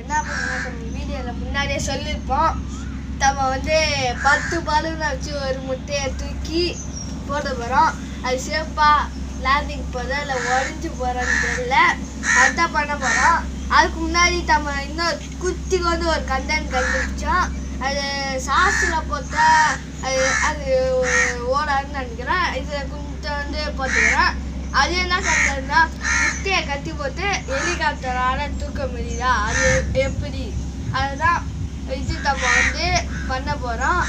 என்ன பண்ண வீடியோவில் முன்னாடியே சொல்லியிருப்போம். நம்ம வந்து 10 பலூனை வச்சு ஒரு முட்டையை தூக்கி போட போகிறோம். அது சேஃபாக லேண்டிங் போகிறோம் இல்லை உடஞ்சி போகிறோன்னு தெரியல. அதுதான் பண்ண போகிறோம். அதுக்கு முன்னாடி நம்ம இன்னும் குத்தி வந்து ஒரு கண்டென்ட் கண்டுபிடிச்சோம். அது சாஸில் போட்டால் அது ஓடாதுன்னு நினைக்கிறேன். இதில் கொஞ்சம் வந்து போட்டுக்கிறேன். அது என்ன கண்டென்ட்னா, முட்டையை கட்டி போட்டு ஹெலிகாப்டரால் தூக்க முடியுதா, அது எப்படி, அதுதான் இது நம்ம வந்து பண்ண போகிறோம்.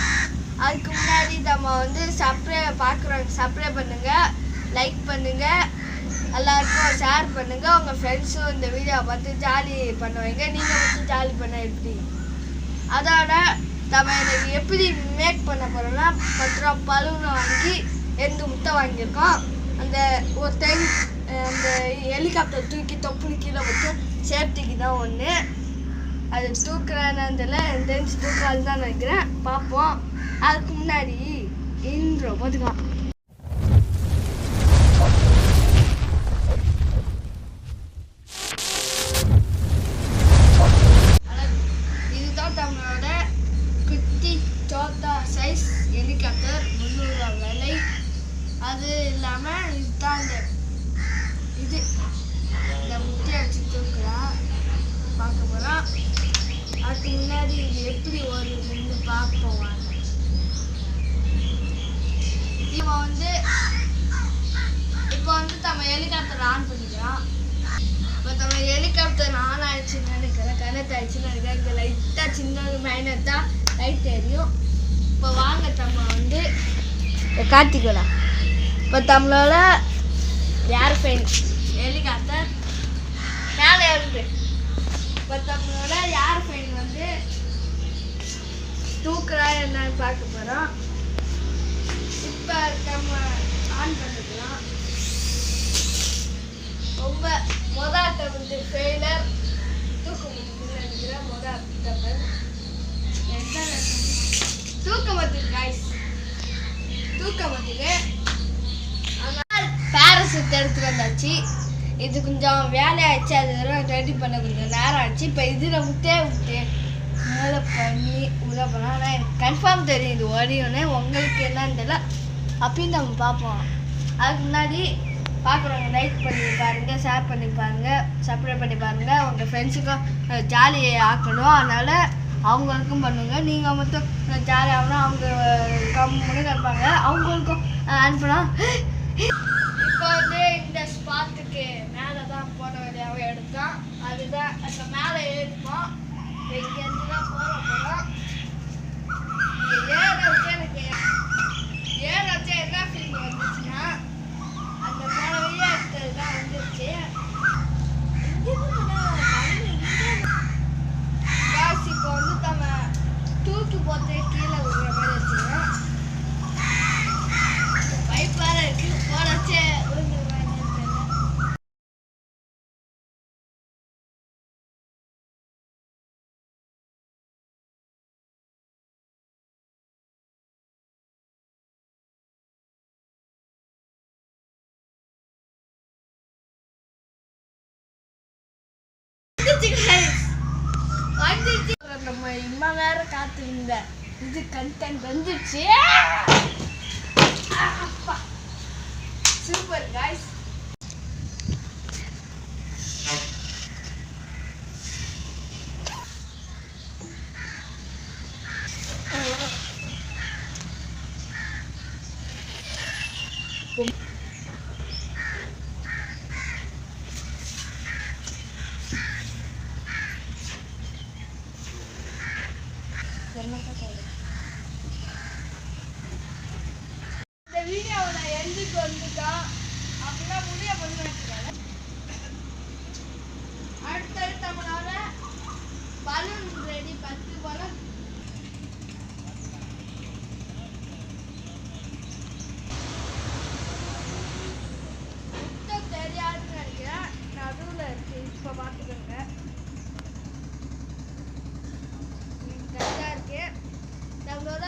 அதுக்கு முன்னாடி நம்ம வந்து சப்ஸ்கிரைப் பண்ணுங்கள், லைக் பண்ணுங்கள், எல்லாருக்கும் ஷேர் பண்ணுங்கள். உங்கள் ஃப்ரெண்ட்ஸும் இந்த வீடியோவை பார்த்து ஜாலி பண்ணுவீங்க. நீங்கள் மட்டும் ஜாலி பண்ண எப்படி. அதோட நம்ம எனக்கு எப்படி மேக் பண்ண போகிறோம்னா, 10 ரூபா பலூனை வாங்கி 2 முட்டை வாங்கியிருக்கோம். அந்த ஒரு டைம் அந்த ஹெலிகாப்டர் தூக்கி தொப்புனு கீழே போட்டு சேஃப்டிக்கு தான் ஒன்று. அது தூக்குறானதில் தெரிஞ்சு தூக்காது தான் நினைக்கிறேன். பார்ப்போம். அதுக்கு முன்னாடி இன்ட்ரோ போட்டுக்கலாம். இதுதான் நம்மளோட குட்டி சோட்டா சைஸ் ஹெலிகாப்டர். 300 ரூபா விலை. அது இல்லாமல் இதுதான் இந்த முட்டையை வச்சு தூக்கலாம் பார்க்க போகிறோம். அதுக்கு முன்னாடி இது எப்படி வருதுன்னு பார்ப்போம். இப்போ வந்து நம்ம ஹெலிகாப்டர் ஆன் பண்ணிக்கலாம். இப்போ நம்ம ஹெலிகாப்டர் ஆன் ஆயிடுச்சுன்னு நினைக்கிறேன், கனெக்ட் ஆயிடுச்சுன்னு நினைக்கிறேன். இங்கே லைட்டாக சின்ன மைனட்டாக லைட் எரியும். இப்போ வாங்க நம்ம வந்து காட்டிக்கலாம். இப்போ நம்மளோட ஏர்ஃபைன் ஹெலிகாப்டர் மேலே இருக்கு. இப்போ நம்மளோட ஏர்ஃபைன் வந்து தூக்குறா என்னன்னு பார்க்க போகிறோம். இப்போ நம்ம ஆன் பண்ணிக்கலாம். ரொம்ப மொதல் வந்து ஃபெயிலர் தூக்க முடியுதுன்னு நினைக்கிறேன். தூக்க மாட்டேங்குது காய்ஸ், தூக்க மாட்டேங்குது. ஆனால் பேராசூட் எடுத்துட்டு வந்தாச்சு. இது கொஞ்சம் வேலையாச்சு, அது ரெடி பண்ண கொஞ்சம் நேரம் ஆச்சு. இப்போ இதில் முட்டையை விட்டு மேலே பண்ணி உள்ள போனால் ஆனால் எனக்கு கன்ஃபார்ம் தெரியும் இது ஓடியோன்னு. உங்களுக்கு என்னன்னு தெரியல, அப்படின்னு நம்ம பார்ப்போம். அதுக்கு முன்னாடி பார்க்குறவங்க லைக் பண்ணி பாருங்கள், ஷேர் பண்ணி பாருங்கள், சப்ஸ்கிரைப் பண்ணி பாருங்கள். உங்கள் ஃப்ரெண்ட்ஸுக்கும் ஜாலியை ஆக்கணும், அதனால் அவங்களுக்கும் பண்ணுங்கள். நீங்கள் மட்டும் ஜாலியாகணும், அவங்க கம்முன்னு இருப்பாங்க, அவங்களுக்கும் அனுப்பணும். இப்போ வந்து இந்த ஸ்பாட்டுக்கு மேலே தான் போன வழியாகவே எடுத்தோம். அதுதான் அந்த மேலே ஏறிப்போம். இங்கேருந்து தான் போகிறோம். ஏற வச்சு என்ன ஃபீல் வந்துச்சுன்னா, அந்த போன வழியாக எடுத்தது தான் வந்துருச்சு. காசு இப்போ வந்து நம்ம தூக்கி போட்டு கீழே விடுற மாதிரி வச்சுக்கோம். பைப்பாக இருக்குது, போடச்சே விழுந்துருவாங்க. நம்ம இம்மா வேற காத்திருந்த இது கண்டென்ட் வந்துருச்சு. Super guys. இந்த வீடியோவோட எண்டுக்கு வந்துட்டோம். அப்படின்னா முடிய பண்ணி வச்சுக்காங்க. அடுத்தடுத்து நம்மளால பலூன் ரெடி 10 பலூன். தெரியாதுன்னு நினைக்கிறேன், நடுவில் இருக்கு. இப்போ பார்த்துக்கோங்க, கரெக்டாக இருக்கு. நம்மளோட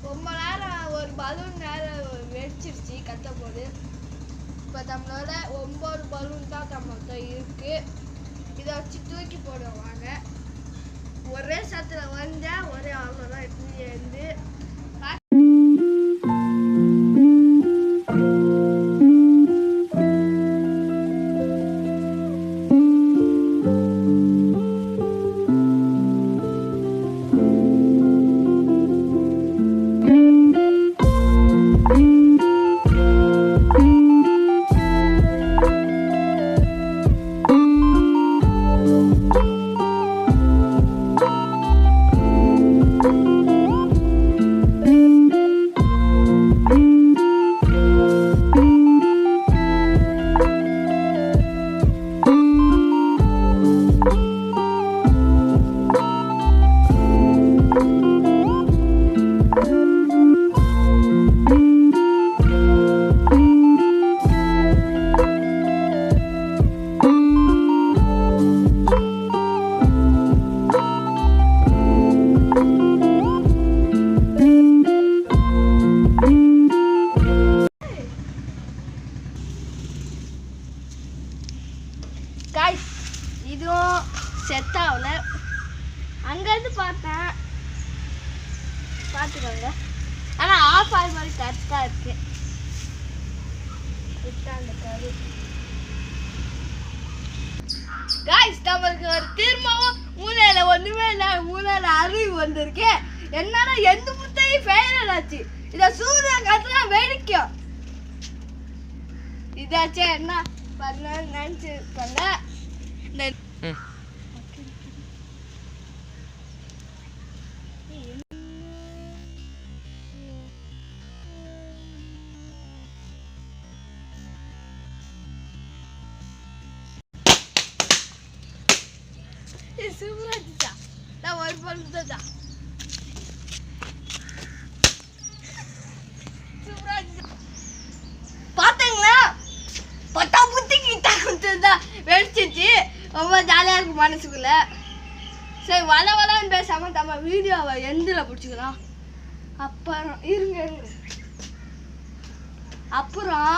ரொம்ப நேரம் ஒரு பலூன் நேரம் வெடிச்சிருச்சு கட்ட போது. இப்போ நம்மளோட 9 பலூன் தான் நம்மள்கிட்ட இருக்குது. இதை வச்சு தூக்கி போடுவாங்க. ஒரே சத்துல வந்தா ஒரே அவ்வளோதான் எப்படி இருந்து காய்ஸ் இதுவும் செட் ஆகல. அங்கேருந்து பார்த்தேன் பார்த்துக்கோங்க. ஆனால் ஆஃப் ஆகி மாதிரி கரெக்டாக இருக்கு. அந்த கரு காய்ஸ் நம்மளுக்கு ஒரு திரும்பவும் மூலையில ஒன்றுமே இல்லை, மூலையில அருவி வந்திருக்கு. என்னன்னா எந்த முட்டையும் ஃபெயிலியர் ஆச்சு. இதை சூரியன் காத்துல வெடிக்கும். இதாச்சே என்ன பண்ண நினச்சிருப்பாங்க. சூப்பரா இருந்துச்சா? நான் ஒரு பொண்ணு தான் சூப்பரா இருந்துச்சா? பாத்தீங்களா? பத்தா புத்திக்கு கொடுத்துருந்தா வெடிச்சிச்சு. ரொம்ப ஜாலியாக இருக்கும் மனசுக்குள்ள. சரி வளன்னு பேசாம நம்ம வீடியோவை எந்தில் பிடிச்சிக்கலாம். அப்புறம் இருங்க அப்புறம்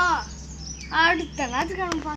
அடுத்த நாட்டுக்கான